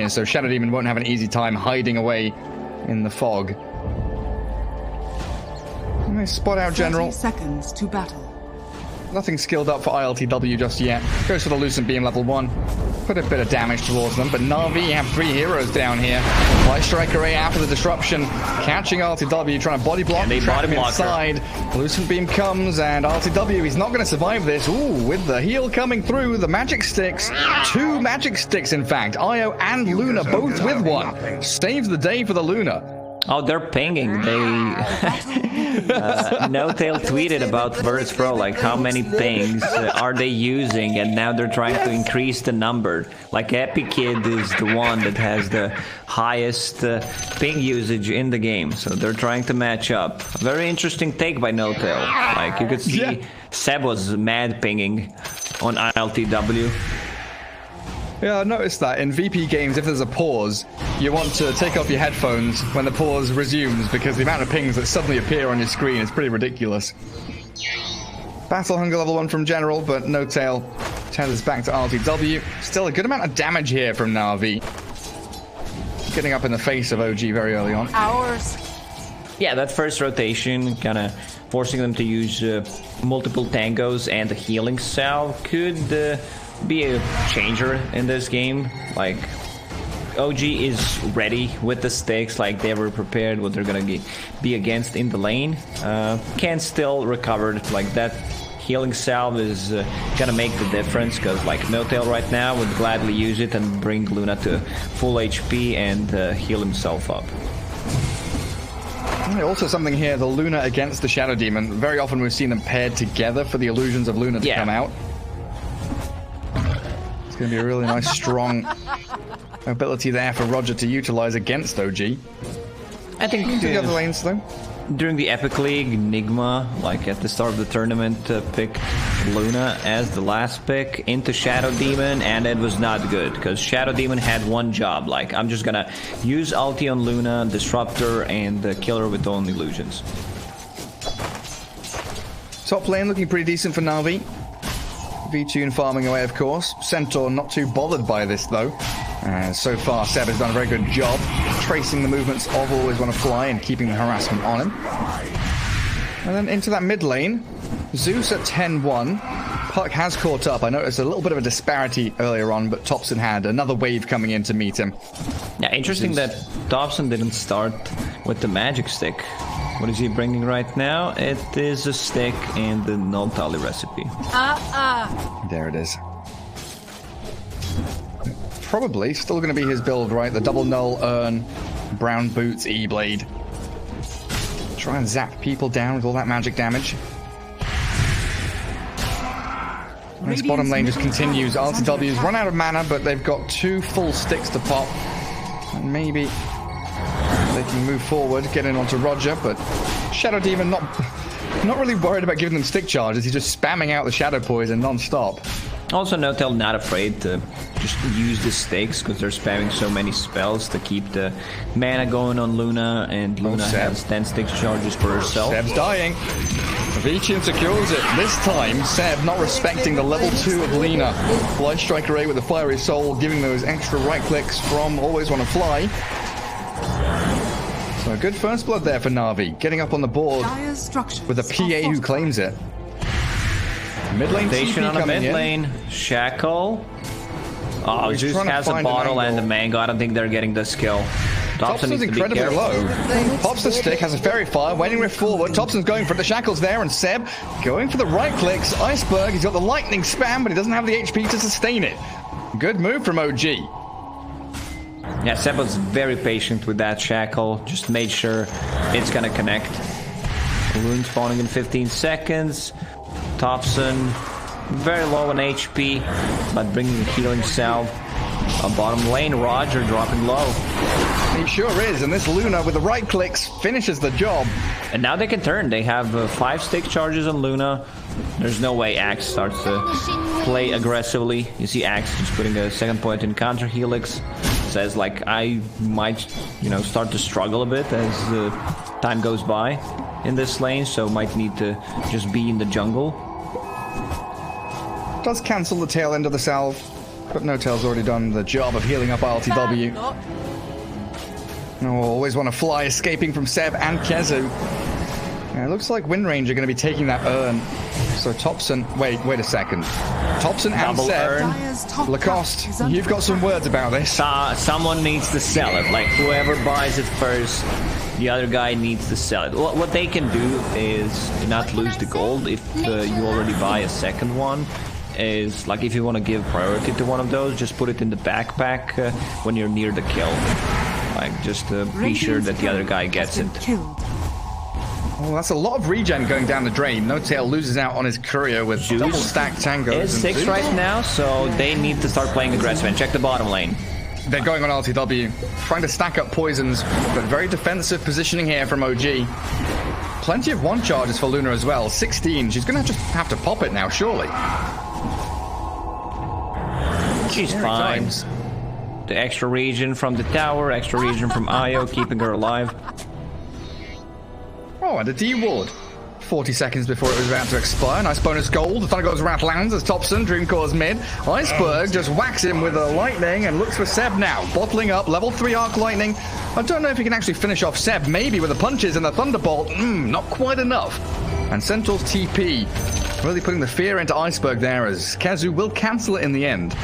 here, so Shadow Demon won't have an easy time hiding away in the fog. Nice spot out, General. 30 seconds to battle. Nothing skilled up for Iltw just yet. Goes for the Lucent Beam level 1. Put a bit of damage towards them, but Na'Vi have 3 heroes down here. Light Striker A after the disruption, catching Iltw, trying to body block, trap him inside. Lucent Beam comes, and Iltw, he's not going to survive this. Ooh, with the heal coming through, the magic sticks. 2 magic sticks, in fact. Io and Luna both with 1. Saves the day for the Luna. Oh, they're pinging. They No-Tail tweeted about Virtus Pro, like how many pings are they using, and now they're trying to increase the number. Like Epic Kid is the one that has the highest ping usage in the game, so they're trying to match up. Very interesting take by No-Tail. Like you could see Seb was mad pinging on ILTW. Yeah, I noticed that in VP games, if there's a pause, you want to take off your headphones when the pause resumes, because the amount of pings that suddenly appear on your screen is pretty ridiculous. Battle Hunger level 1 from General, but No-Tail tethers back to RTW. Still a good amount of damage here from Na'Vi. Getting up in the face of OG very early on. Ours. Yeah, that first rotation, kind of forcing them to use multiple tangos and the healing salve could be a changer in this game. Like OG is ready with the stakes, like they were prepared what they're gonna be against in the lane. Can still recover. Like that healing salve is gonna make the difference, because like No-Tail right now would gladly use it and bring Luna to full HP and heal himself up. Also something here, the Luna against the Shadow Demon. Very often we've seen them paired together for the illusions of Luna to come out. Going to be a really nice, strong ability there for Roger to utilize against OG. I think the other lanes, though. During the Epic League, Nigma, like at the start of the tournament, picked Luna as the last pick into Shadow Demon, and it was not good, because Shadow Demon had one job, like, I'm just gonna use ulti on Luna, disrupt her, and kill her with own illusions. Top lane looking pretty decent for Na'Vi. V-Tune farming away, of course. Centaur not too bothered by this, though. So far, Seb has done a very good job tracing the movements of Always Wanna Fly and keeping the harassment on him. And then into that mid lane, Zeus at 10-1. Puck has caught up. I noticed a little bit of a disparity earlier on, but Thompson had another wave coming in to meet him. Yeah, interesting that Thompson didn't start with the magic stick. What is he bringing right now? It is a stick and the no-tally recipe. There it is. Probably still going to be his build, right? The double null, Urn, brown boots, E-blade. Try and zap people down with all that magic damage. And this bottom lane just continues. RTW's run out of mana, but they've got 2 full sticks to pop. And maybe they can move forward, get in onto Roger, but Shadow Demon not really worried about giving them stick charges. He's just spamming out the Shadow Poison non-stop. Also, No-Tail not afraid to just use the stakes, because they're spamming so many spells to keep the mana going on Luna, and Luna has 10 stick charges for herself. Seb's dying. Vici secures it. This time, Seb not respecting the level 2 of Lina. Light Striker A with the Fiery Soul, giving those extra right clicks from Always Wanna Fly. So a good first blood there for Na'Vi, getting up on the board with a PA who claims it. Mid lane station on a mid lane. Shackle. Oh, Zeus has a bottle and the mango. I don't think they're getting this kill. Thompson's incredibly low. Pops the stick, has a fairy fire, waiting rift forward. Thompson's going for the shackles there, and Seb going for the right clicks. Iceberg, he's got the lightning spam, but he doesn't have the HP to sustain it. Good move from OG. Yeah, Seb was very patient with that shackle. Just made sure it's gonna connect. Rune spawning in 15 seconds. Thompson very low on HP, but bringing the healing salve. On bottom lane, Roger dropping low. He sure is, and this Luna with the right clicks finishes the job. And now they can turn. They have 5 stick charges on Luna. There's no way Axe starts to play aggressively. You see Axe just putting a second point in counter helix. Says like, I might, start to struggle a bit as time goes by in this lane, so might need to just be in the jungle. Does cancel the tail end of the salve. But No-Tail's already done the job of healing up ILTW. Oh, always want to fly, escaping from Seb and Kezu. Yeah, it looks like Windranger are going to be taking that urn. So Thompson, wait a second. Thompson and Double Seb. urn. Lacoste, you've got some words about this. Someone needs to sell it. Like, whoever buys it first, the other guy needs to sell it. What they can do is not lose the gold if you already buy a second one. Is like, if you want to give priority to one of those, just put it in the backpack when you're near the kill. Like, just be sure that the other guy gets it. Oh, that's a lot of regen going down the drain. No-Tail loses out on his courier with double stacked tangos. It's 6 right now, so they need to start playing aggressive and check the bottom lane. They're going on LTW, trying to stack up poisons, but very defensive positioning here from OG. Plenty of one charges for Luna as well. 16. She's going to just have to pop it now, surely. She's fine. The extra regen from the tower, extra regen from Io, keeping her alive. Oh, and a D ward. 40 seconds before it was about to expire. Nice bonus gold. The Thunder goes around lands as Thompson, Dreamcore's mid. Iceberg just whacks him with a lightning and looks for Seb now. Bottling up, level 3 arc lightning. I don't know if he can actually finish off Seb, maybe with the punches and the Thunderbolt. Not quite enough. And Centaur's TP really putting the fear into Iceberg there, as Kezu will cancel it in the end.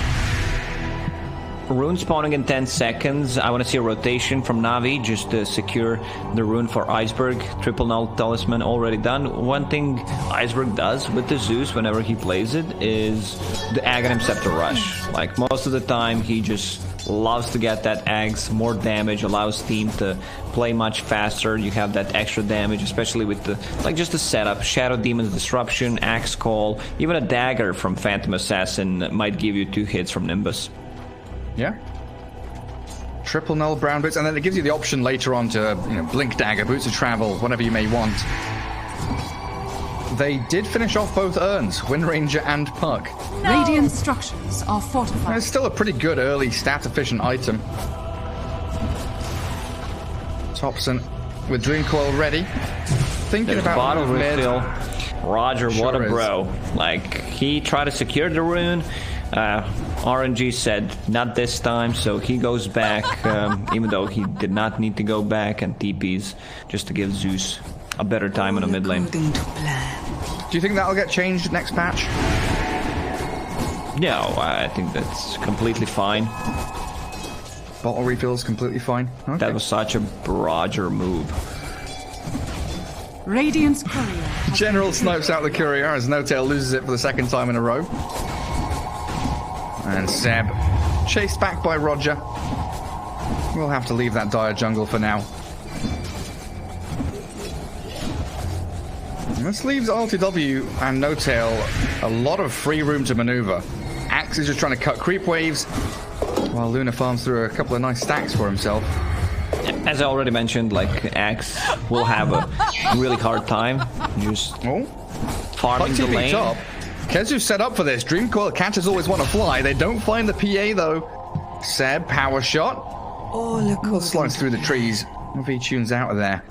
Rune spawning in 10 seconds. I want to see a rotation from Navi just to secure the rune for Iceberg. Triple null talisman already done. One thing Iceberg does with the Zeus whenever he plays it is the Aghanim Scepter rush. Like, most of the time he just loves to get that Ags, more damage, allows team to play much faster. You have that extra damage, especially with the, like, just the setup. Shadow Demon's Disruption, Axe Call, even a dagger from Phantom Assassin might give you 2 hits from Nimbus. Yeah. Triple null brown boots, and then it gives you the option later on to, blink dagger, boots of travel, whatever you may want. They did finish off both urns, Windranger and Puck. No. Radiant structures are fortified. It's still a pretty good early stat-efficient item. Thompson with Dream Coil ready. Thinking There's about bottle refill. Roger, sure what a is. bro. Like, he tried to secure the rune. RNG said not this time, so he goes back, even though he did not need to go back, and TPs just to give Zeus a better time in the mid lane. Do you think that'll get changed next patch? No, I think that's completely fine. Bottle refills completely fine. Okay. That was such a Roger move. Radiant's courier. General snipes out the courier as No-Tail loses it for the second time in a row. And Seb, chased back by Roger. We'll have to leave that dire jungle for now. And this leaves LTW and No-Tail a lot of free room to maneuver. Axe is just trying to cut creep waves, while Luna farms through a couple of nice stacks for himself. As I already mentioned, like, Axe will have a really hard time just farming the lane. Top. Kezu set up for this. Dream Coil catchers always want to fly. They don't find the PA though. Seb, power shot. Will slides through the trees. If he tunes out of there.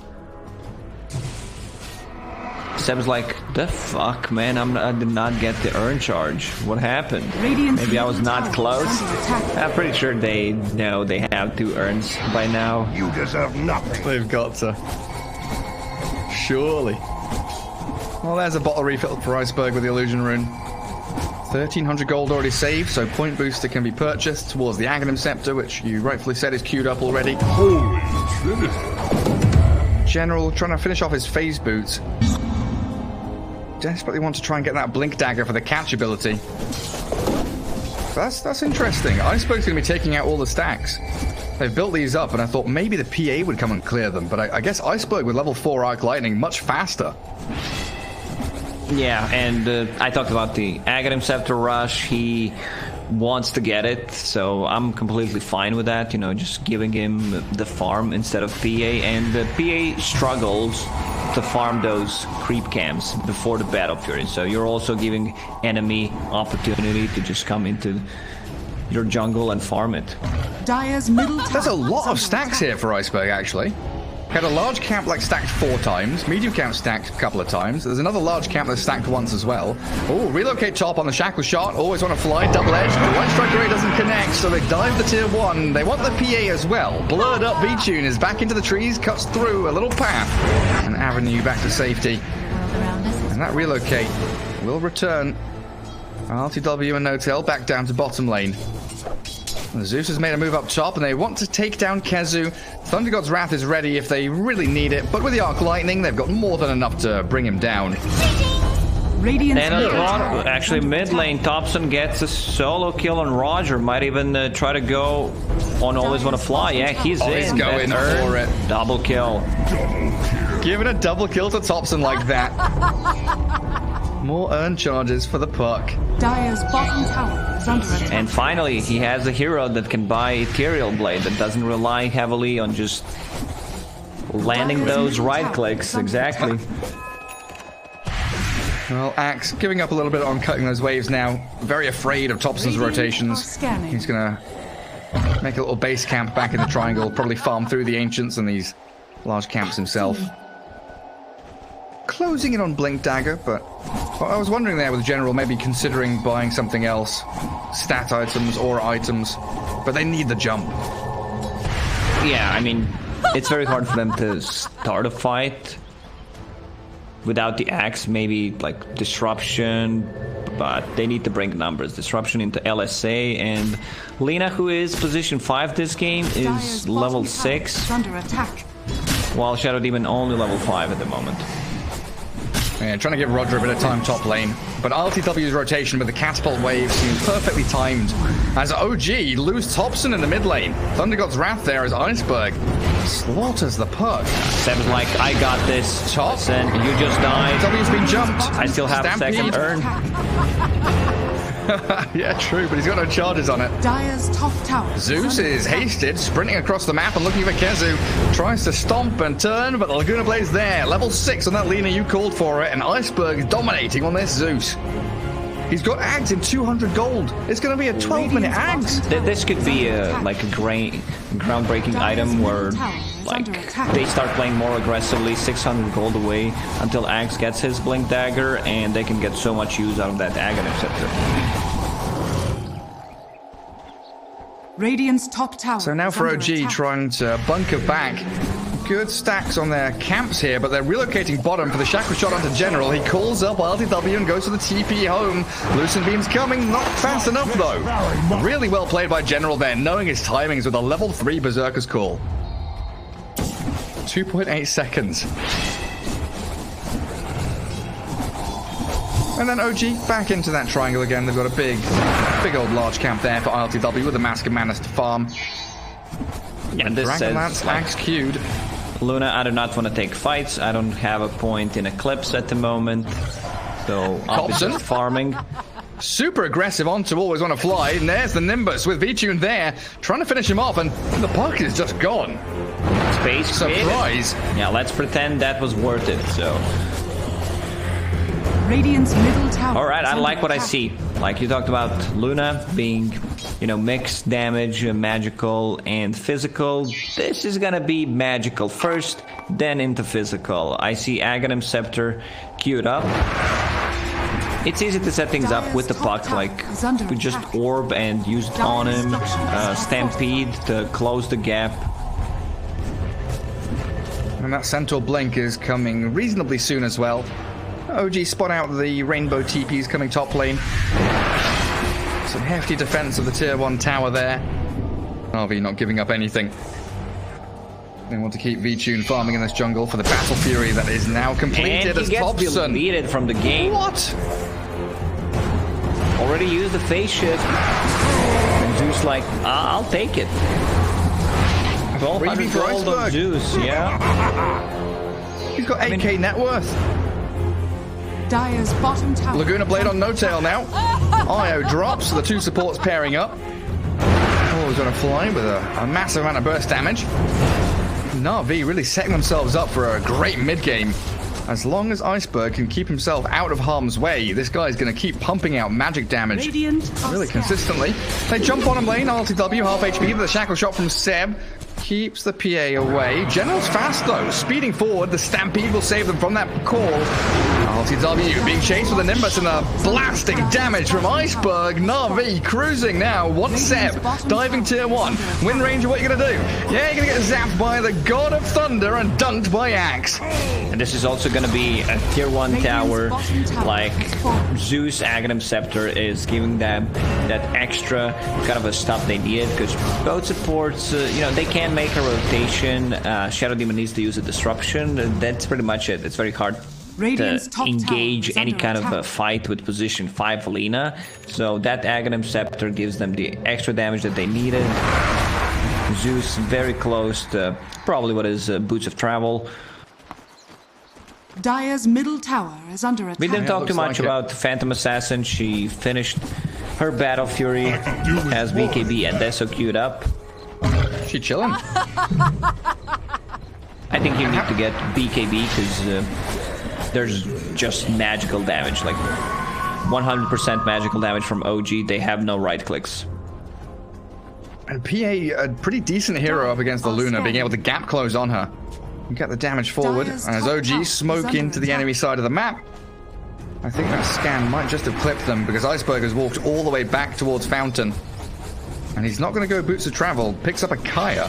Seb's like, the fuck, man, I did not get the urn charge. What happened? Maybe I was not close. I'm pretty sure they know they have 2 urns by now. You deserve nothing. They've got to. Surely. Well, there's a bottle refill for Iceberg with the Illusion Rune. 1,300 gold already saved, so point booster can be purchased towards the Aghanim Scepter, which you rightfully said is queued up already. Holy Trinity. General trying to finish off his phase boots. Desperately want to try and get that blink dagger for the catch ability. That's interesting. Iceberg's going to be taking out all the stacks. They've built these up, and I thought maybe the PA would come and clear them, but I guess Iceberg with level 4 Arc Lightning much faster. Yeah, and I talked about the Aghanim Scepter rush. He wants to get it, so I'm completely fine with that. Just giving him the farm instead of PA, and the PA struggles to farm those creep camps before the battle period. So you're also giving enemy opportunity to just come into your jungle and farm it. Dire's middle tower. There's a lot of stacks here for Iceberg, actually. Had a large camp like stacked 4 times, medium camp stacked a couple of times. There's another large camp that's stacked once as well. Oh, relocate top on the shackle shot. Always want to fly, double edge. The light strike array doesn't connect, so they dive the tier 1. They want the PA as well. Blurred up V-Tune is back into the trees, cuts through a little path. An avenue back to safety. And that relocate will return LTW and Notel back down to bottom lane. Zeus has made a move up top, and they want to take down Kezu. Thunder God's Wrath is ready if they really need it, but with the Arc Lightning, they've got more than enough to bring him down. Actually, mid lane, Thompson gets a solo kill on Roger. Might even try to go on Always Wanna Fly. Yeah, he's He's going for it. Double kill. Giving a double kill to Thompson like that. More earned charges for the puck. Dire's bottom tower is under attack. And finally, he has a hero that can buy Ethereal Blade that doesn't rely heavily on just landing those right clicks. Exactly. Well, Axe giving up a little bit on cutting those waves now. Very afraid of Thompson's rotations. He's going to make a little base camp back in the triangle. Probably farm through the Ancients and these large camps himself. Closing in on Blink Dagger, but I was wondering there with General maybe considering buying something else. Stat items or items. But they need the jump. Yeah, I mean, it's very hard for them to start a fight without the axe. Maybe like disruption, but they need to bring numbers. Disruption into LSA, and Lina, who is position 5 this game, is level 6. Under attack. While Shadow Demon only level 5 at the moment. Yeah, trying to give Roger a bit of time top lane. But RTW's rotation with the catapult wave seems perfectly timed. As OG lose Thompson in the mid lane. Thunder God's Wrath there as Iceberg slaughters the puck. Seb's like, I got this. Top. And you just died. W's been jumped. I still have Stampede. second earn. Yeah, true, but he's got no charges on it. Dire's top tower. Zeus is hasted, sprinting across the map and looking for Kezu. Tries to stomp and turn, but the Laguna Blade's there. Level 6 on that Lina, you called for it, and Iceberg dominating on this Zeus. He's got Ags in 200 gold. It's going to be a 12-minute Ags. This could be like a groundbreaking item where like they start playing more aggressively, 600 gold away until Axe gets his Blink Dagger, and they can get so much use out of that Aghanim Scepter. Radiant's top tower. So now for OG trying to bunker back. Good stacks on their camps here, but they're relocating bottom for the shackle shot onto General. He calls up LTW and goes to the TP home. Lucent Beam's coming, not fast enough though. Really well played by General there, knowing his timings with a level 3 Berserker's Call. 2.8 seconds. And then OG back into that triangle again. They've got a big old large camp there for ILTW with a Mask of Manus to farm. Yeah, and this Dragonlance Axe queued. Luna, I do not want to take fights. I don't have a point in Eclipse at the moment. So I'll be just farming. Super aggressive onto Always Wanna Fly. And there's the Nimbus with V-Tune there. Trying to finish him off, and the puck is just gone. Space surprise. Yeah, let's pretend that was worth it, so. Radiant's middle tower. Alright, I like what I see. Like you talked about Luna being, you know, mixed damage, magical and physical. This is gonna be magical first, then into physical. I see Aghanim Scepter queued up. It's easy to set things up with the puck, like we just orb and use it on him, Stampede to close the gap. And that Centaur Blink is coming reasonably soon as well. OG spot out the Rainbow TPs coming top lane. Some hefty defense of the tier 1 tower there. RV not giving up anything. They want to keep V-Tune farming in this jungle for the Battle Fury that is now completed and as he Thompson. gets deleted from the game. What? Already used the phase shift. And Zeus like, I'll take it. 1200 gold of Zeus, yeah. He's got 8k net worth. Dire's bottom tower. Laguna Blade on no tail now. IO drops, the 2 supports pairing up. Always Wanna Fly with a massive amount of burst damage. Na'Vi really setting themselves up for a great mid-game. As long as Iceberg can keep himself out of harm's way, this guy's going to keep pumping out magic damage really consistently. They jump on him lane, RTW, half HP, the shackle shot from Seb. keeps the PA away. General's fast though, speeding forward. The Stampede will save them from that call. LTW being chased with a Nimbus and a blasting damage from Iceberg. Na'Vi cruising now. One Seb diving tier 1. Wind Ranger, what are you gonna do? Yeah, you're gonna get zapped by the God of Thunder and dunked by Axe. And this is also gonna be a tier 1 tower. Like Zeus Aghanim Scepter is giving them that extra kind of a stuff they needed, because both supports, you know, they can make a rotation. Shadow Demon needs to use a disruption. That's pretty much it. It's very hard to engage any kind of a fight with position 5 Lina. So that Aghanim Scepter gives them the extra damage that they needed. Zeus very close to probably what is Boots of Travel. Dire's middle tower is under attack. We didn't talk too much about Phantom Assassin. She finished her Battle Fury, has BKB and Deso queued up. She chilling. I think you need to get BKB because there's just magical damage, like 100% magical damage from OG. They have no right clicks. And PA, a pretty decent hero up against the Luna, being able to gap close on her. You get the damage forward, and as OG smoke into the enemy side of the map, I think that scan might just have clipped them, because Iceberg has walked all the way back towards Fountain. And he's not going to go Boots of Travel, picks up a Kaya.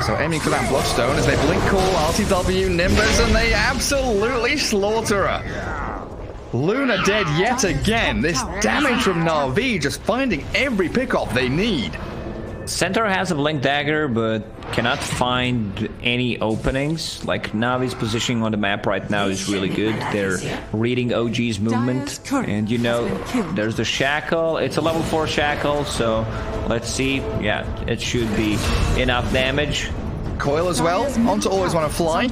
So aiming for that Bloodstone as they blink call, RTW, Nimbus, and they absolutely slaughter her. Luna dead yet again. This damage from Na'Vi just finding every pickoff they need. Centaur has a Blink Dagger, but cannot find any openings. Like, Navi's positioning on the map right now is really good. They're reading OG's movement. And you know, there's the Shackle. It's a level 4 Shackle, so let's see. Yeah, it should be enough damage. Coil as well, onto Always Wanna Fly.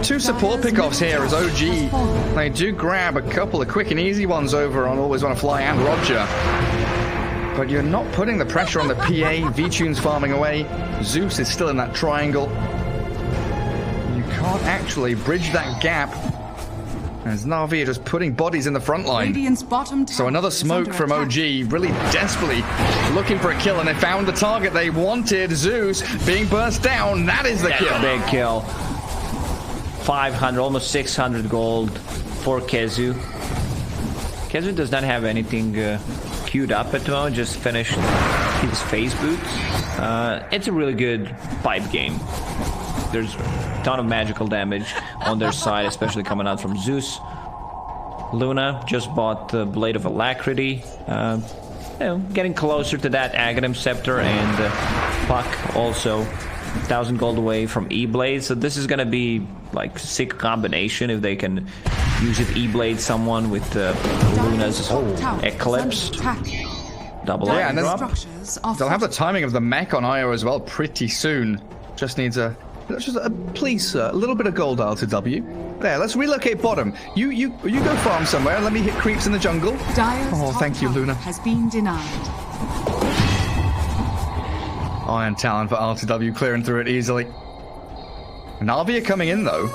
2 support pickoffs here as OG. They do grab a couple of quick and easy ones over on Always Wanna Fly and Roger. But you're not putting the pressure on the PA. V-Tune's farming away. Zeus is still in that triangle. You can't actually bridge that gap. As Na'Vi are just putting bodies in the front line. So another smoke from OG, really desperately looking for a kill, and they found the target they wanted. Zeus being burst down. That is the kill. Big kill. 500, almost 600 gold for Kezu. Kezu does not have anything queued up at the moment, just finished his phase boots. It's a really good pipe game. There's a ton of magical damage on their side, especially coming out from Zeus. Luna just bought the Blade of Alacrity, you know, getting closer to that Aghanim Scepter, and Puck also 1,000 gold away from E-Blade. So this is gonna be like sick combination if they can use it E-Blade someone with Luna's Eclipse. Double yeah, and then they'll have the timing of the mech on Io as well pretty soon. Just needs a please, a little bit of gold LTW. There, let's relocate bottom. You go farm somewhere and let me hit creeps in the jungle. Oh, thank you, Luna. Has been denied. Iron Talon for LTW, clearing through it easily. Na'Vi are coming in though.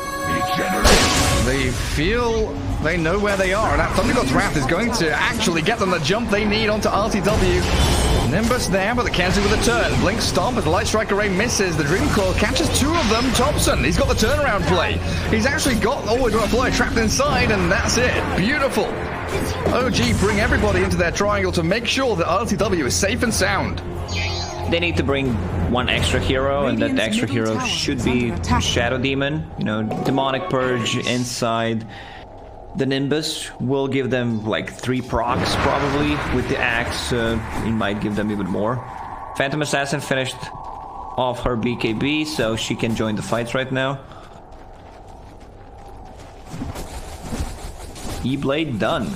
They feel they know where they are, and that Thunder God's Wrath is going to actually get them the jump they need onto RTW. Nimbus there, but the Kenzie with a turn. Blink Stomp as the Light Strike Array misses. The Dream Coil catches 2 of them. Thompson, he's got the turnaround play. He's actually got Always Wanna Fly trapped inside, and that's it. Beautiful. OG bring everybody into their triangle to make sure that RTW is safe and sound. They need to bring one extra hero, and that extra hero should be Shadow Demon. You know, Demonic Purge inside. The Nimbus will give them like 3 procs probably. With the Axe, it might give them even more. Phantom Assassin finished off her BKB, so she can join the fights right now. E-Blade done.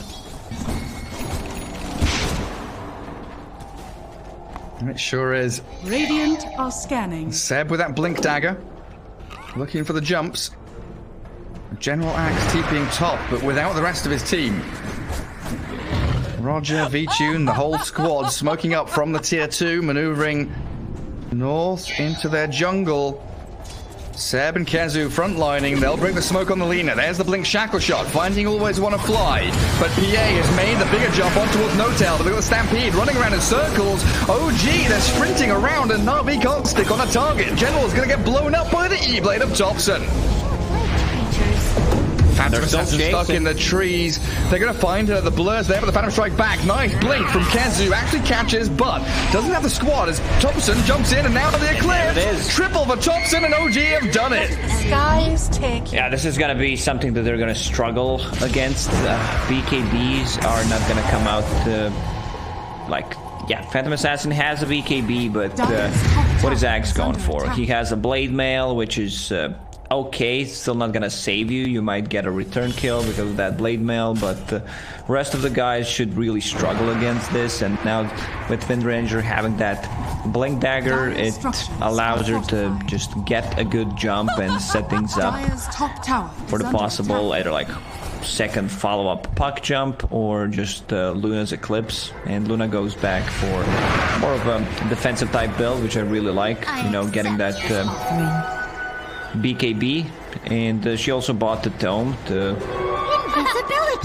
It sure is. Radiant are scanning. Seb with that Blink Dagger. Looking for the jumps. General Axe TPing top, but without the rest of his team. Roger, V-Tune, the whole squad smoking up from the tier 2, maneuvering north into their jungle. Seb and Kazu frontlining. They'll bring the smoke on the Lina. There's the blink shackle shot. Finding always want to fly. But PA has made the bigger jump on towards No-Tail. They've got the Stampede running around in circles. OG, they're sprinting around and Na'Vi can't stick on a target. General's going to get blown up by the E-Blade of Thompson. Phantom Assassin stuck in the trees. They're going to find her. The blur's there, but the Phantom Strike back. Nice blink from Kazu. Actually catches, but doesn't have the squad as Thompson jumps in, and now the Eclipse. Triple for Thompson, and OG have done it. Sky is taking. Yeah, this is going to be something that they're going to struggle against. BKBs are not going to come out yeah, Phantom Assassin has a BKB, but what is Axe going for? He has a Blade Mail, which is... okay, still not gonna save you. You might get a return kill because of that blade mail, but the rest of the guys should really struggle against this. And now with Wind Ranger having that blink dagger, it allows her to just get a good jump and set things up for the possible either like second follow-up puck jump or just Luna's Eclipse. And Luna goes back for more of a defensive type build, which I really like, you know, getting that BKB, and she also bought the tome to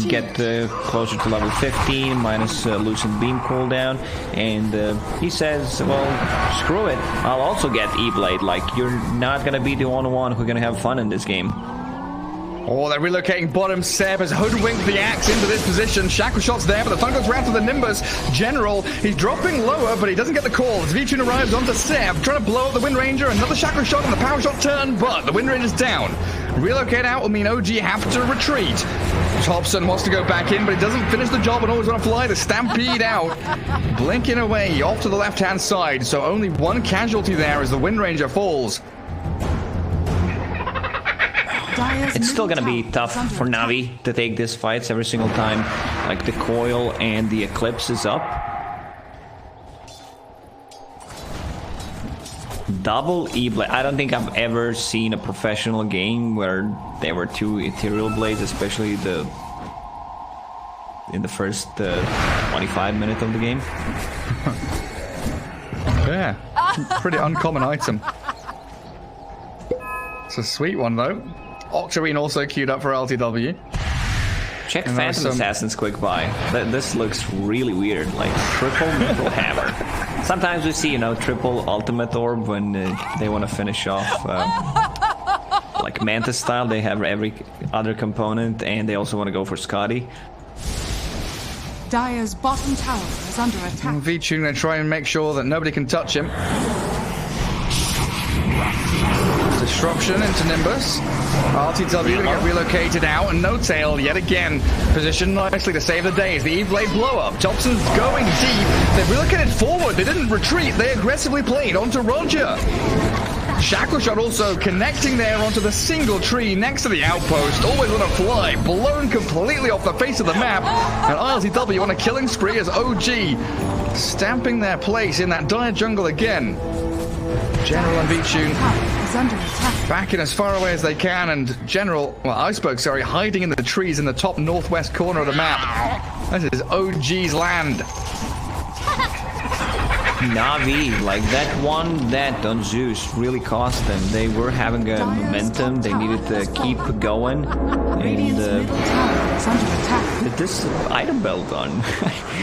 get closer to level 15 minus Lucent Beam cooldown. And he says, well, screw it, I'll also get E-Blade. Like, you're not gonna be the only one who's gonna have fun in this game. Oh, they're relocating bottom. Seb has hoodwinked the Axe into this position. Shackle shot's there, but the Thunder goes round to the Nimbus. General, he's dropping lower, but he doesn't get the call. As V-Tune arrives onto Seb, trying to blow up the Wind Ranger. Another Shackle shot and the Power Shot turn, but the Wind Ranger's down. Relocate out will mean OG have to retreat. Thompson wants to go back in, but he doesn't finish the job and always want to fly the Stampede out. Blinking away off to the left-hand side, so only one casualty there as the Wind Ranger falls. It's still gonna be tough for Na'Vi to take these fights every single time, like the coil and the Eclipse is up. Double E-Blade. I don't think I've ever seen a professional game where there were two Ethereal Blades, especially in the first 25 minutes of the game. Yeah, pretty uncommon item. It's a sweet one though. Octarine also queued up for LTW. Check Phantom Assassin's quick buy. This looks really weird, like triple Metal Hammer. Sometimes we see, you know, triple Ultimate Orb when they want to finish off, like Mantis style. They have every other component, and they also want to go for Scotty. Dire's bottom tower is under attack. V-Tune gonna try and make sure that nobody can touch him. Disruption into Nimbus. RTW gonna get relocated out, and No-Tail yet again positioned nicely to save the day as the E-Blade blow up. Thompson's going deep. They've relocated forward. They didn't retreat. They aggressively played onto Roger. Shackle shot also connecting there onto the single tree next to the outpost. Always want to fly. Blown completely off the face of the map. And RTW on a killing spree as OG stamping their place in that dire jungle again. General and V-Tune backing as far away as they can, and General, well, Iceberg, sorry, hiding in the trees in the top northwest corner of the map. This is OG's land. Na'Vi, like that one that on Zeus really cost them. They were having a momentum, they needed to keep going, and this item belt on.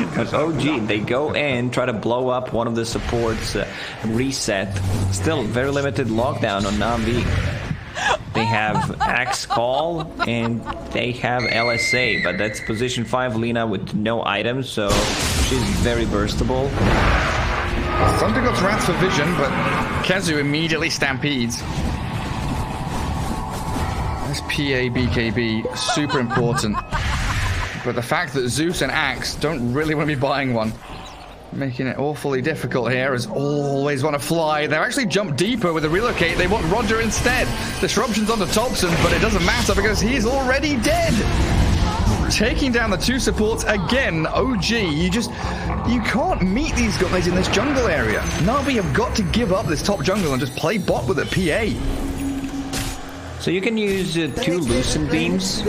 Because OG, they go and try to blow up one of the supports, reset. Still very limited lockdown on Na'Vi. They have Axe Call and they have LSA, but that's position 5 Lina with no items, so she's very burstable. Thunder got Wrath for vision, but Kazu immediately stampedes. This PA BKB, super important. But the fact that Zeus and Axe don't really want to be buying one, making it awfully difficult here, as always want to fly. They actually jump deeper with the relocate. They want Roger instead. Disruption's onto Thompson, but it doesn't matter because he's already dead. Taking down the two supports again. OG, you can't meet these guys in this jungle area. Na'Vi have got to give up this top jungle and just play bot with a PA. So you can use 2 Lucent Beams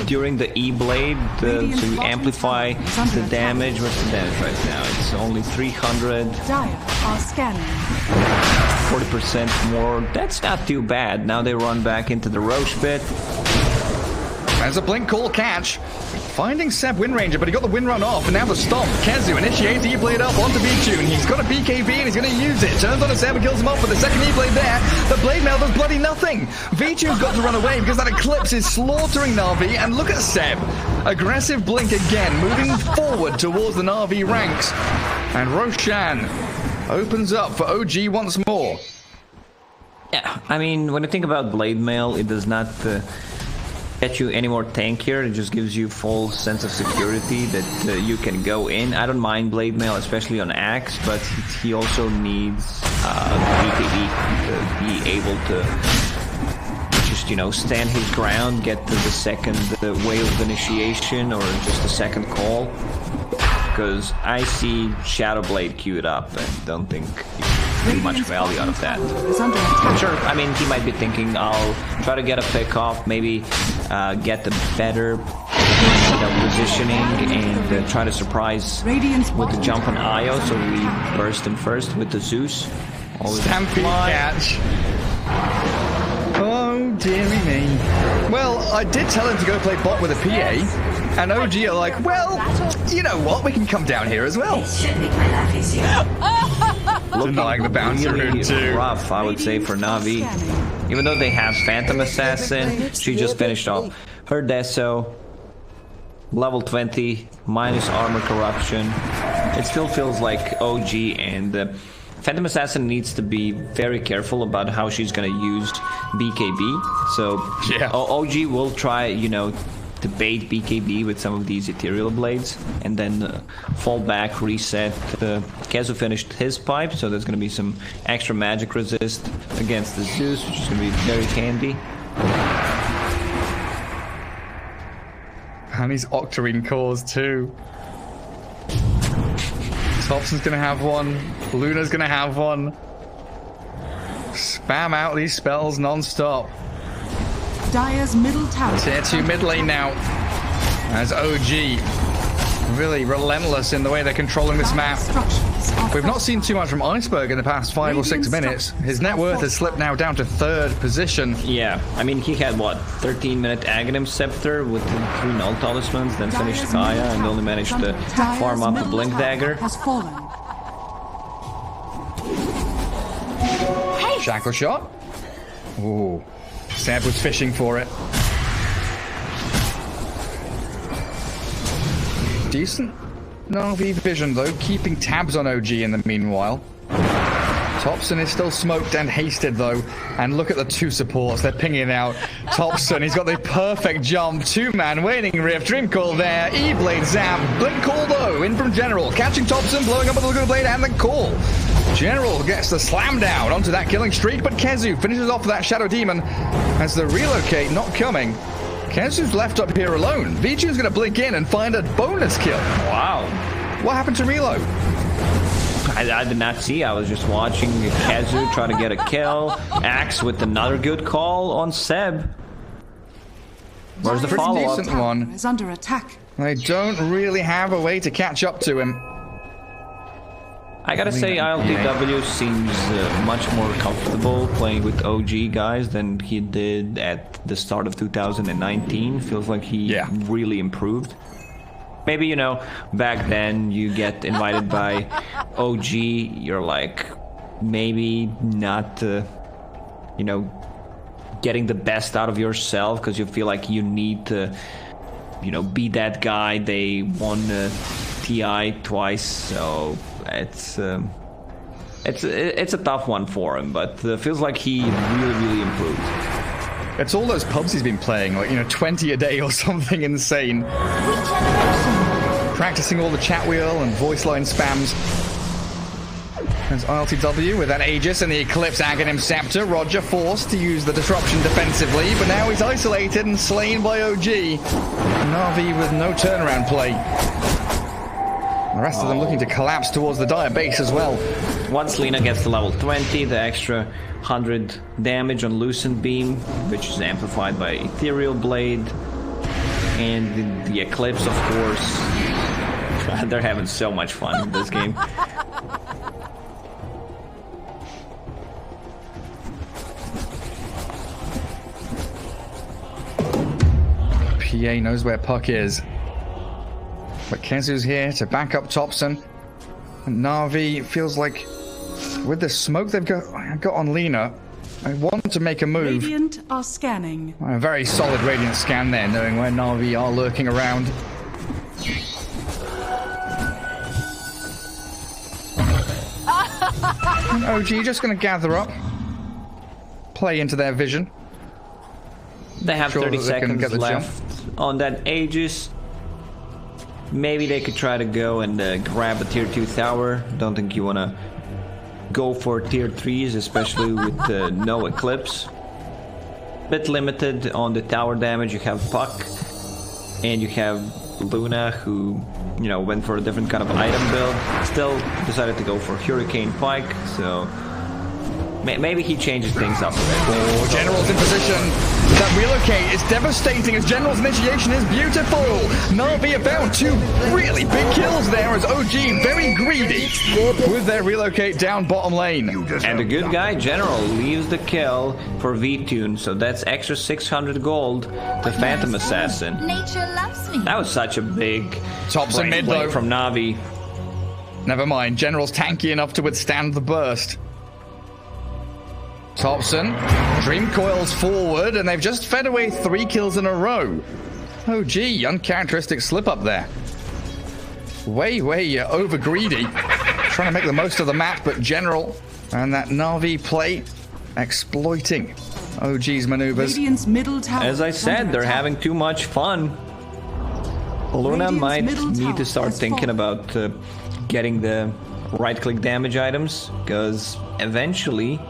during the E-Blade to amplify the damage. What's the damage right now? It's only 300. Dire are scanning. 40% more. That's not too bad. Now they run back into the Roche pit. There's a blink call catch. Finding Seb Wind Ranger, but he got the wind run off, and now the stomp. Kezu initiates the E-Blade up onto Vichu, and he's got a BKB, and he's going to use it. Turns on a Seb and kills him off with the second E-Blade there. The Blade Mail does bloody nothing. Vichu's got to run away because that Eclipse is slaughtering Na'Vi, and look at Seb. Aggressive blink again, moving forward towards the Na'Vi ranks. And Roshan opens up for OG once more. Yeah, I mean, when you think about Blade Mail, it does not get you any more tankier. It just gives you full sense of security that you can go in. I don't mind Blade Mail, especially on Axe, but he also needs BKB to be able to just, you know, stand his ground, get to the second wave of initiation or just a second call. Because I see Shadow Blade queued up and don't think you can do much value out of that. Sure, I mean, he might be thinking, I'll try to get a pick off, maybe get the better positioning and try to surprise with the jump on Io, so we burst him first with the Zeus. Stampede catch. Oh, dearie me. Well, I did tell him to go play bot with a PA. And OG are like, well, you know what? We can come down here as well. Denying the bouncer really too. Rough, I would say, for Na'Vi. Even though they have Phantom Assassin, she just finished off her Deso. Level 20, minus armor corruption. It still feels like OG, and Phantom Assassin needs to be very careful about how she's gonna use BKB. So yeah. OG will try, you know, to bait BKB with some of these Ethereal Blades and then fall back, reset. Kezu finished his pipe, so there's going to be some extra magic resist against the Zeus, which is going to be very handy. And he's Octarine cores too. Thompson's going to have one. Luna's going to have one. Spam out these spells non-stop. Dire's middle tower. Tier 2 mid lane now. As OG really relentless in the way they're controlling this map. We've not seen too much from Iceberg in the past 5 or 6 minutes. His net worth has slipped now down to 3rd position. Yeah, I mean, he had what, 13-minute Aghanim Scepter with 3 Null Talismans, then finished Kaya and only managed to farm up the Blink Dagger. Shackle shot. Ooh. Seb was fishing for it. Decent Na'Vi vision though, keeping tabs on OG in the meanwhile. Topson is still smoked and hasted though, and look at the 2 supports, they're pinging out. Topson, he's got the perfect jump, 2-man waning rift, Dream Call there, E-Blade zap, Blink Call though, in from General, catching Topson, blowing up with the Laguna Blade and the call. General gets the slam down onto that killing streak, but Kezu finishes off that Shadow Demon as the relocate not coming. Kezu's left up here alone. Vichu's gonna blink in and find a bonus kill. Wow. What happened to Relo? I did not see. I was just watching Kezu try to get a kill. Axe with another good call on Seb. Where's the follow-up? Decent one. Is under attack. They don't really have a way to catch up to him. I gotta say, Iltw seems much more comfortable playing with OG guys than he did at the start of 2019. Feels like he really improved. Maybe, you know, back then you get invited by OG, you're like, maybe not, you know, getting the best out of yourself because you feel like you need to, you know, be that guy. They won TI twice, so it's a tough one for him, but feels like he really improved. It's all those pubs he's been playing, like, you know, 20 a day or something insane. Practicing all the chat wheel and voice line spams. There's Iltw with that Aegis and the Eclipse Aghanim Scepter. Roger forced to use the disruption defensively, but now he's isolated and slain by OG. Na'Vi with no turnaround play. The rest of them looking to collapse towards the Dire base as well. Once Lina gets to level 20, the extra 100 damage on Lucent Beam, which is amplified by Ethereal Blade, and the Eclipse, of course. They're having so much fun in this game. PA knows where Puck is. But Kezu's here to back up Thompson. And Na'Vi feels like with the smoke they've got on Lina, I want to make a move. Radiant are scanning. A very solid Radiant scan there, knowing where Na'Vi are lurking around. And OG just going to gather up, play into their vision. They have Sure 30 that they can seconds get the left on that Aegis. Maybe they could try to go and grab a tier 2 tower. Don't think you want to go for tier 3s, especially with no Eclipse. Bit limited on the tower damage. You have Puck and you have Luna, who, you know, went for a different kind of item build. Still decided to go for Hurricane Pike, so maybe he changes things up a bit. Oh, General's in position. That relocate is devastating as General's initiation is beautiful. Na'Vi have found 2 really big kills there as OG very greedy with their relocate down bottom lane. And the good guy, General, leaves the kill for V-Tune, so that's extra 600 gold to Phantom Assassin. Nature loves me. That was such a big Tops and mid play though. from Na'Vi. Never mind, General's tanky enough to withstand the burst. Thompson, Dream Coils forward, and they've just fed away 3 kills in a row. Oh gee, uncharacteristic slip up there. Way over greedy. Trying to make the most of the map, but General and that Na'Vi play exploiting OG's maneuvers. Radiant's middle tower. As I said, they're having too much fun. Luna Radiant's might middle need tower to start has thinking fallen. about getting the right-click damage items, because eventually,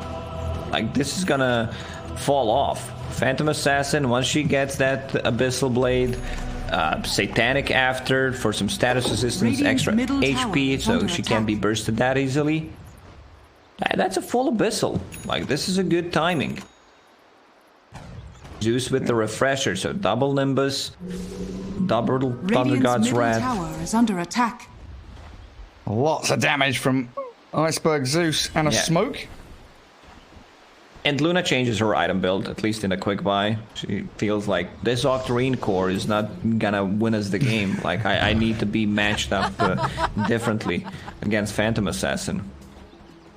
like, this is gonna fall off. Phantom Assassin, once she gets that Abyssal Blade, Satanic after for some status resistance, Radiant's extra middle tower HP, is so under she can't be attack. bursted that easily. That's a full Abyssal. Like, this is a good timing. Zeus with the refresher, so double Nimbus, double Thunder Radiant's God's middle Wrath. tower is under attack. Lots of damage from Iceberg Zeus and a Yeah. smoke. And Luna changes her item build, at least in a quick buy. She feels like this Octarine core is not gonna win us the game. Like, I need to be matched up differently against Phantom Assassin.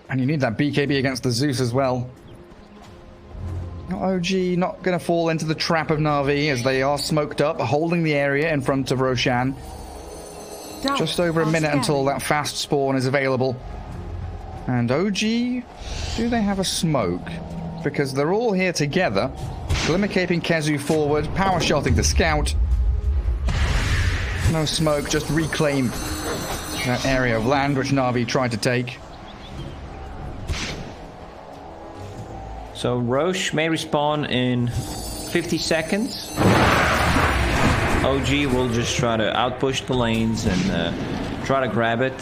And you need that BKB against the Zeus as well. OG not going to fall into the trap of Na'Vi as they are smoked up, holding the area in front of Roshan. Just over a minute until that fast spawn is available. And OG, do they have a smoke? Because they're all here together. Glimmercaping Kezu forward, power shotting to scout. No smoke, just reclaim that area of land which Na'Vi tried to take. So Roche may respawn in 50 seconds. OG will just try to outpush the lanes and try to grab it.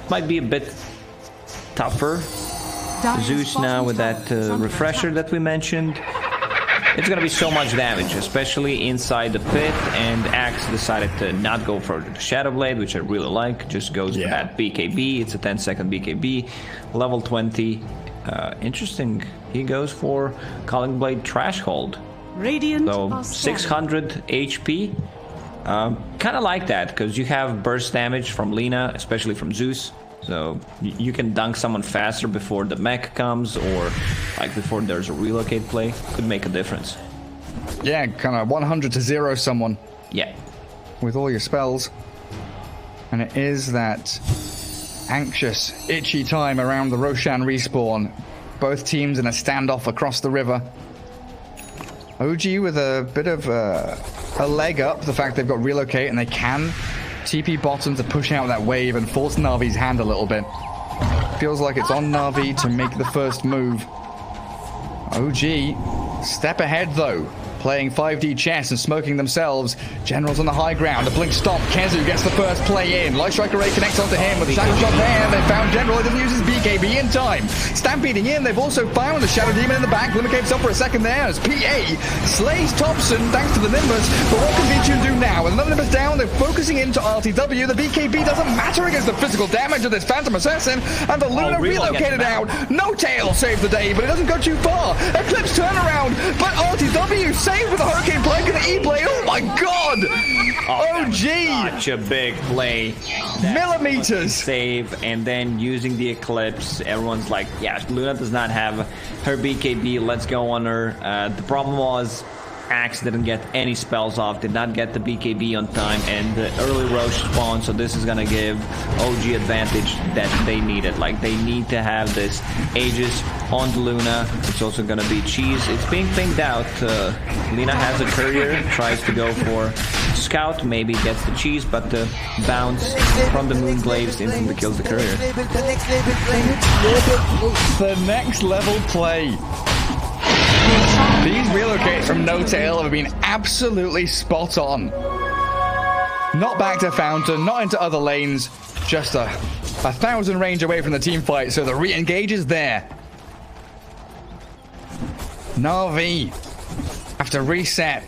Might be a bit tougher. Zeus now with that refresher that we mentioned. It's gonna be so much damage, especially inside the pit, and Axe decided to not go for the Shadow Blade, which I really like. Just goes for that BKB. It's a 10-second BKB, level 20. Interesting. He goes for Calling Blade Threshold. Radiant So are 600 HP. Kind of like that, because you have burst damage from Lina, especially from Zeus. So you can dunk someone faster before the mech comes, or like before there's a relocate play. Could make a difference. Yeah, kind of 100 to 0 someone. Yeah. With all your spells. And it is that anxious, itchy time around the Roshan respawn. Both teams in a standoff across the river. OG with a bit of a leg up, the fact they've got relocate and they can TP bottom to push out that wave and force Na'Vi's hand a little bit. Feels like it's on Na'Vi to make the first move. OG, step ahead though. Playing 5D chess and smoking themselves. General's on the high ground. A blink stomp. Kezu gets the first play in. Light Striker Ray connects onto him with the Shadow Shot there. They found General. He doesn't use his BKB in time. Stampeding in. They've also found the Shadow Demon in the back. Glimmercape's up for a second there as PA slays Thompson thanks to the Nimbus. But what can V-Tune do now? With another Nimbus down, they're focusing into RTW. The BKB doesn't matter against the physical damage of this Phantom Assassin. And the Luna relocated out. No tail saved the day, but it doesn't go too far. Eclipse turnaround. But RTW saved with a Hurricane Pike and the E-Blade. Oh my god! OG! Such a big play. Millimeters! Save, and then using the Eclipse, everyone's like, yeah, Luna does not have her BKB, let's go on her. The problem was Axe didn't get any spells off, did not get the BKB on time, and the early Roche spawn, so this is gonna give OG advantage that they needed. Like, they need to have this Aegis on the Luna. It's also gonna be Cheese. It's being thinked out. Lina has a Courier, tries to go for Scout, maybe gets the Cheese, but the bounce from the Moonglaives instantly kills the Courier. The next level play. These relocates from No Tail have been absolutely spot on. Not back to Fountain, not into other lanes, just a 1,000 range away from the team fight, so the re-engage is there. Na'Vi have to reset,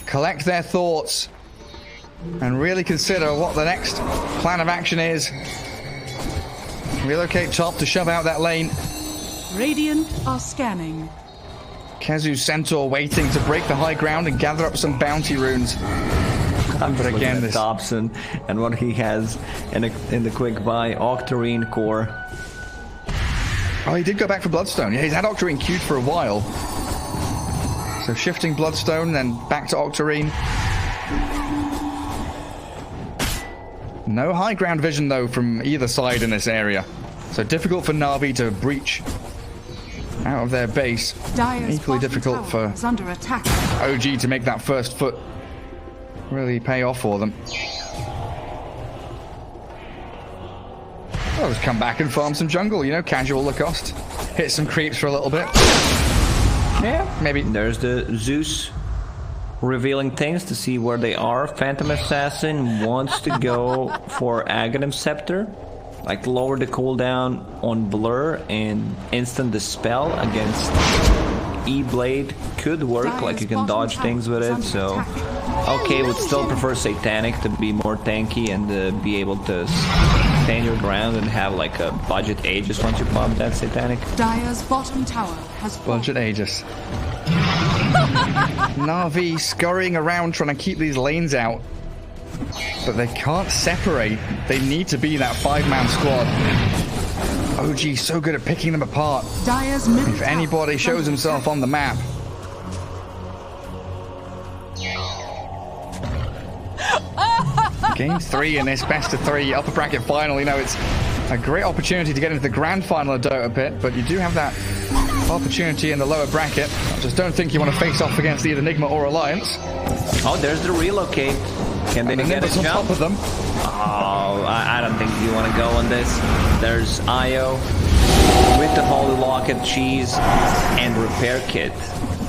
collect their thoughts, and really consider what the next plan of action is. Relocate top to shove out that lane. Radiant are scanning. Kezu Centaur waiting to break the high ground and gather up some bounty runes. But again, this Dobson and what he has in the quick buy, Octarine Core. Oh, he did go back for Bloodstone. Yeah, he's had Octarine queued for a while. So shifting Bloodstone, then back to Octarine. No high ground vision, though, from either side in this area. So difficult for Na'Vi to breach out of their base. Dire's Equally difficult for is under attack. OG to make that first foot really pay off for them. I'll just come back and farm some jungle, you know, casual Lacoste. Hit some creeps for a little bit. Yeah, maybe. There's the Zeus revealing things to see where they are. Phantom Assassin wants to go for Aghanim Scepter. Like, lower the cooldown on Blur and instant dispel against E-Blade could work, like you can dodge things with it, so okay, would still prefer Satanic to be more tanky and be able to stand your ground and have like a budget Aegis once you pop that Satanic. Dire's bottom tower has budget Aegis. Na'Vi scurrying around trying to keep these lanes out. But they can't separate. They need to be that 5-man squad. OG so good at picking them apart. Dire's middle If anybody shows himself on the map. Game 3 in this best of 3 upper bracket final. You know, it's a great opportunity to get into the grand final of Dota Pit, but you do have that opportunity in the lower bracket. I just don't think you want to face off against either Enigma or Alliance. Oh, there's the relocate. Can they get a jump? On top of them. Oh, I don't think you want to go on this. There's Io with the Holy Locket, Cheese, and Repair Kit.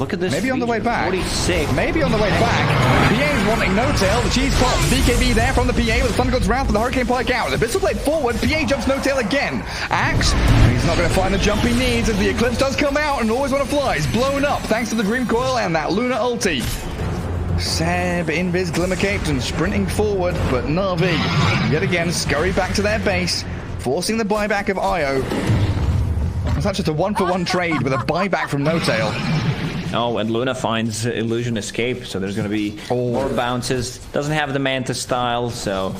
Look at this. Maybe on the way back. 46. Maybe on the way back. PA's wanting No Tail. The Cheese pop. BKB there from the PA with Thunder God's Wrath for the Hurricane Pike out. The Abyssal Blade forward. PA jumps No Tail again. Axe. He's not going to find the jump he needs as the Eclipse does come out and Always Want to Fly is blown up thanks to the Dream Coil and that Luna ulti. Seb, Invis, Glimmercaped and sprinting forward, but Na'Vi yet again scurry back to their base, forcing the buyback of Io. It's not just a 1-for-1 trade with a buyback from No Tail. Oh, and Luna finds Illusion Escape, so there's going to be more bounces. Doesn't have the Manta style, so...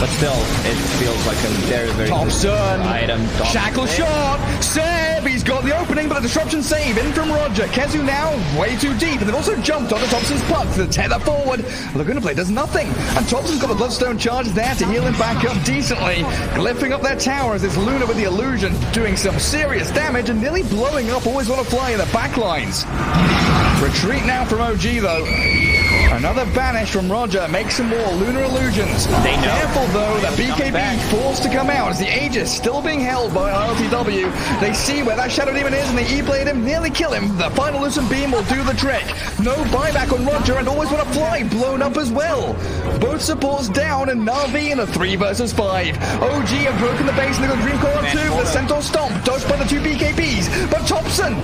But still, it feels like a very, very Thompson, good item. Shackle shot, Seb, he's got the opening, but a disruption save in from Roger. Kezu now way too deep, and they've also jumped onto Thompson's puck to tether forward. Laguna Blade does nothing, and Thompson's got the Bloodstone charge there to heal him back up decently, glyphing up their tower as this Luna with the illusion doing some serious damage and nearly blowing up Always Want to Fly in the backlines. Retreat now from OG though. Another banish from Roger makes some more lunar illusions. They know. Careful though, that BKB forced to come out as the Aegis still being held by ILTW. They see where that Shadow Demon is and they E-Blade him, nearly kill him. The final Lucent Beam will do the trick. No buyback on Roger and Always Want to Fly blown up as well. Both supports down and Na'Vi in a 3 versus 5. OG have broken the base and they've got Dream Core on 2. The Centaur Stomp dodged by the 2 BKBs. But Thompson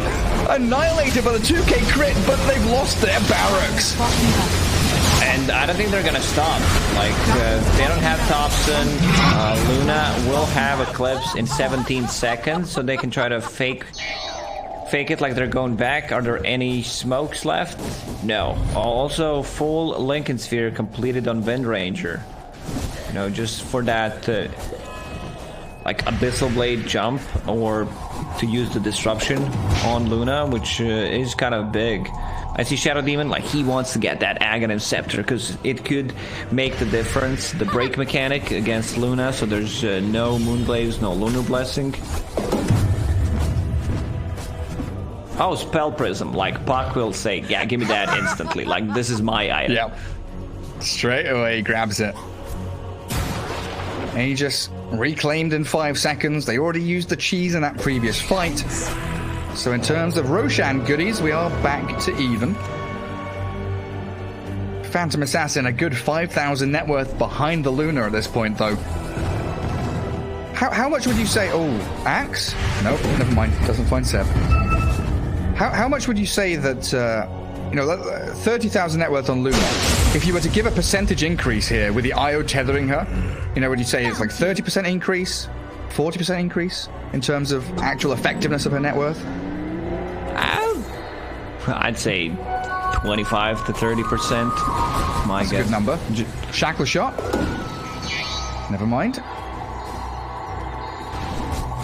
annihilated by the 2K crit, but they've lost their barracks. And I don't think they're gonna stop. Like, they don't have Thompson. Luna will have Eclipse in 17 seconds, so they can try to fake Fake it like they're going back. Are there any smokes left? No. Also, full Lincoln Sphere completed on Windranger. You know, just for that, like Abyssal Blade jump, or to use the disruption on Luna, which is kind of big. I see Shadow Demon, like he wants to get that Aghanim Scepter because it could make the difference. The break mechanic against Luna, so there's no Moonglaze, no Lunar Blessing. Oh, Spell Prism, like Puck will say, yeah, give me that instantly. Like, this is my item. Yep. Straight away he grabs it. Aegis reclaimed in 5 seconds. They already used the cheese in that previous fight. So in terms of Roshan goodies, we are back to even. Phantom Assassin, a good 5,000 net worth behind the Luna at this point, though. How much would you say... Oh, Axe? Nope, never mind. Doesn't find Seb. How much would you say that, you know, 30,000 net worth on Luna, if you were to give a percentage increase here with the IO tethering her, you know, would you say it's like 30% increase, 40% increase in terms of actual effectiveness of her net worth? I'd say 25 to 30%. My That's guess. a good number. Shackle shot. Never mind.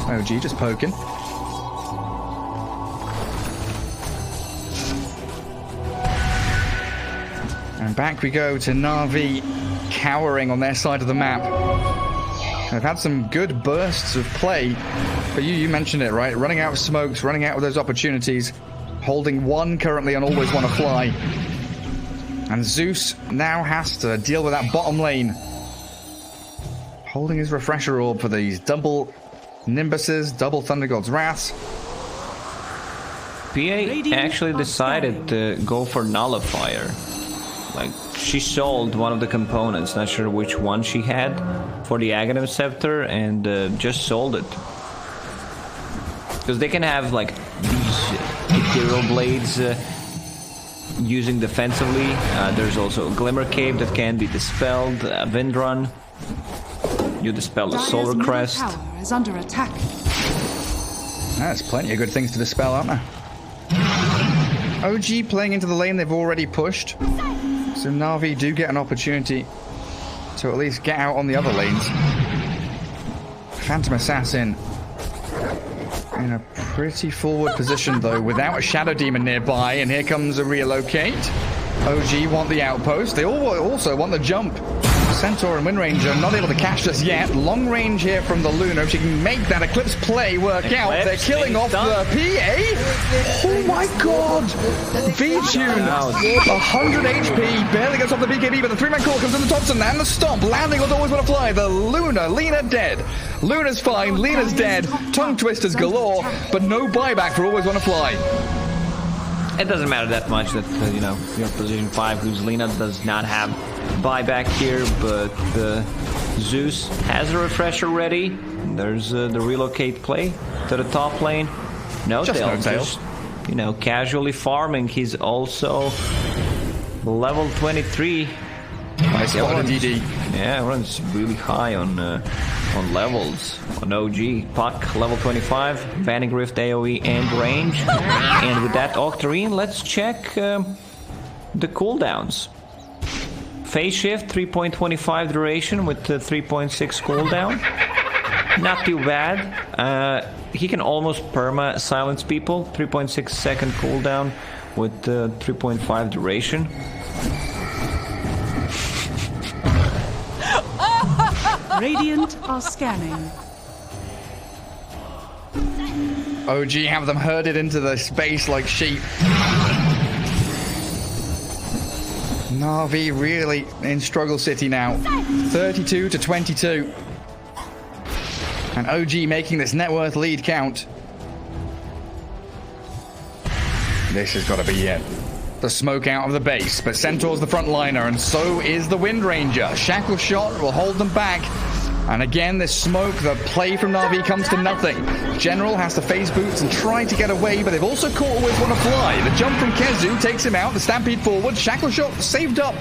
OG just poking. And back we go to Na'Vi cowering on their side of the map. They've had some good bursts of play, but you mentioned it, right? Running out of smokes, running out of those opportunities, holding one currently on Always Wanna Fly. And Zeus now has to deal with that bottom lane. Holding his Refresher Orb for these double Nimbuses, double Thunder God's Wraths. PA actually decided to go for Nullifier. Like, she sold one of the components, not sure which one she had, for the Aghanim Scepter, and just sold it. Because they can have, like, these Ethereal Blades using defensively. There's also a Glimmer Cape that can be dispelled, Windrun. You dispel the Solar Crest. Tower is under attack. There's plenty of good things to dispel, aren't there? OG playing into the lane they've already pushed. So Na'Vi do get an opportunity to at least get out on the other lanes. Phantom Assassin in a pretty forward position, though, without a Shadow Demon nearby. And here comes a relocate. OG want the outpost. They all also want the jump. Centaur and Windranger not able to catch this yet. Long range here from the Luna. If she can make that Eclipse play work out, they're killing off the PA. Oh my god! V-Tune, 100 HP, barely gets off the BKB, but the 3-man core comes in the Thompson and the stomp, landing on Always Wanna Fly. The Lena dead. Luna's fine, Lena's dead. Tongue twisters galore, but no buyback for Always Wanna Fly. It doesn't matter that much that, you know, your position 5, who's Lena, does not have buyback here, but Zeus has a refresher ready. There's the relocate play to the top lane. No tail, just, you know, casually farming. He's also level 23. Nice spotted DD. Yeah, runs really high on levels. On OG, Puck level 25, Vanning Rift AoE and range. And with that Octarine, let's check the cooldowns. Phase Shift 3.25 duration with 3.6 cooldown. Not too bad. He can almost perma silence people. 3.6 second cooldown with 3.5 duration. Radiant are scanning. OG have them herded into the space like sheep. Na'Vi really in struggle city now. 32 to 22. And OG making this net worth lead count. This has got to be it. The smoke out of the base, but Centaur's the frontliner, and so is the Windranger. Shackle shot will hold them back. And again, this smoke, the play from Na'Vi comes to nothing. General has to phase boots and try to get away, but they've also caught Always Wanna Fly. The jump from Kezu takes him out, the stampede forward. Shackle shot saved up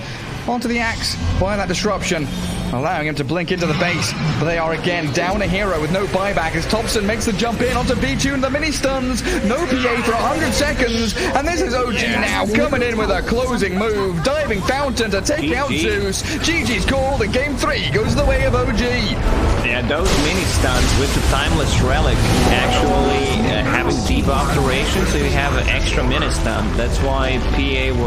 onto the axe by that disruption. allowing him to blink into the base, but they are again down a hero with no buyback as Thompson makes the jump in onto B-Tune, the mini stuns, no PA for 100 seconds, and this is OG now coming in with a closing move, diving fountain to take out Zeus. GG's called, and game 3 goes the way of OG. Yeah, those mini stuns with the Timeless Relic actually having debuff duration, so you have an extra mini stun. That's why PA was